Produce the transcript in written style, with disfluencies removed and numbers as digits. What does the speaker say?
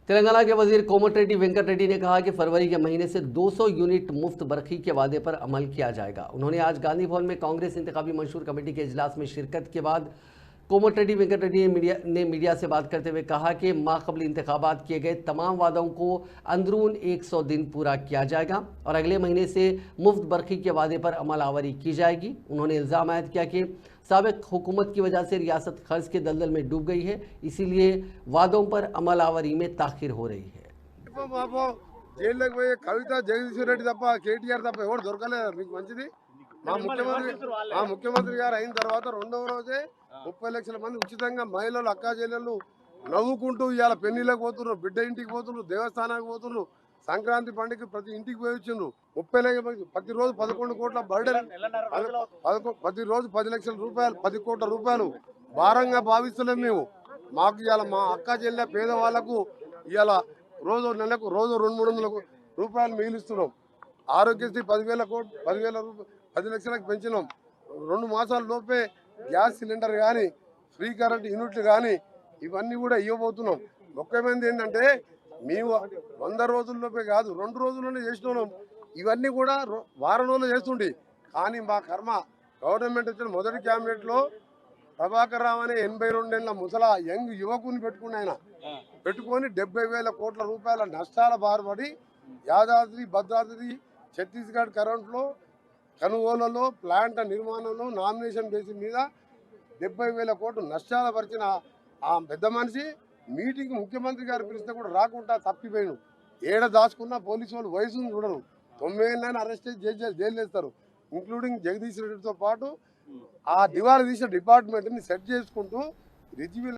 तेलंगाना के वजीर कोमटिरेड्डी वेंकट रेड्डी ने कहा कि फरवरी के महीने से 200 यूनिट मुफ्त बरखी के वादे पर अमल किया जाएगा। उन्होंने आज गांधी भवन में कांग्रेस इंतखाबी मंशूर कमेटी के इजलास में शिरकत के बाद कोमटिरेड्डी वेंकट रेड्डी ने मीडिया से बात करते हुए कहा कि माक़बल इंतखाबात किए गए तमाम वादों को अंदरून 100 दिन पूरा किया जाएगा और अगले महीने से मुफ्त बरखी के वादे पर अमल आवरी की जाएगी। उन्होंने इल्ज़ाम आयद किया कि साबिक़ हुकूमत की वजह से रियासत कर्ज के दलदल में डूब गई है, इसीलिए वादों पर अमल आवरी में ताख़ीर हो रही है। జైల్లోకి పోయి కవిత జగదీశ్వర్ రెడ్డి తప్ప కేటీఆర్ తప్ప ఎవరు దొరకలేదు మీకు మంచిది మా ముఖ్యమంత్రి గారు అయిన తర్వాత రెండవ రోజే 30 లక్షల మంది ఉచితంగా మహిళలు అక్కా చెల్లెళ్ళు నవ్వుకుంటూ ఇవాళ పెళ్లిళ్ళకి పోతున్నారు, బిడ్డ ఇంటికి పోతున్నారు, దేవస్థానానికి పోతున్నారు, సంక్రాంతి పండుగ ప్రతి ఇంటికి పోయి వచ్చిండ్రు। 30 లక్షల ప్రతిరోజు 11 కోట్ల బర్డెన్, ప్రతిరోజు 10 లక్షల రూపాయలు 10 కోట్ల రూపాయలు భారంగా భావిస్తలేము మేము। మాకు ఇవాళ మా అక్కా చెల్లె పేదవాళ్లకు ఇవాళ రోజు నెలకు రోజు 200-300 రూపాయలు మిగిలిస్తున్నాం। ఆరోగ్యశ్రీ 10 లక్షలకు పెంచినాం। 2 మాసాల లోపే గ్యాస్ సిలిండర్ కానీ ఫ్రీ కరెంట్ యూనిట్లు కానీ ఇవన్నీ కూడా ఇవ్వబోతున్నాం। ముఖ్యమైనది ఏంటంటే మేము 100 రోజుల్లోపే కాదు 2 రోజుల్లోనే చేస్తున్నాం। ఇవన్నీ కూడా వారం రోజులు చేస్తుండే, కానీ మా కర్మ గవర్నమెంట్ వచ్చిన మొదటి క్యాబినెట్లో ప్రభాకర్ రావు అనే 82 ఏళ్ల ముసలా యంగ్ యువకుని పెట్టుకొని 70,000 కోట్ల రూపాయల నష్టాల బారుపడి యాదాద్రి భద్రాద్రి ఛత్తీస్గఢ్ కరెంట్లో కొనుగోలులో ప్లాంట్ నిర్మాణంలో నామినేషన్ బేసిస్ మీద 70,000 కోట్లు నష్టాలు పరిచిన ఆ పెద్ద మనిషి మీటింగ్ ముఖ్యమంత్రి గారు పిలిస్తే కూడా రాకుండా తప్పిపోయాను। ఏడ దాచుకున్న పోలీసు వాళ్ళు వయసును చూడరు, 9 ఏళ్ళైనా అరెస్ట్ చేసి జైలు వేస్తారు। ఇంక్లూడింగ్ జగదీష్ రెడ్డితో పాటు ఆ దివాళా తీసిన డిపార్ట్మెంట్ని సెట్ చేసుకుంటూ రిజ్వీ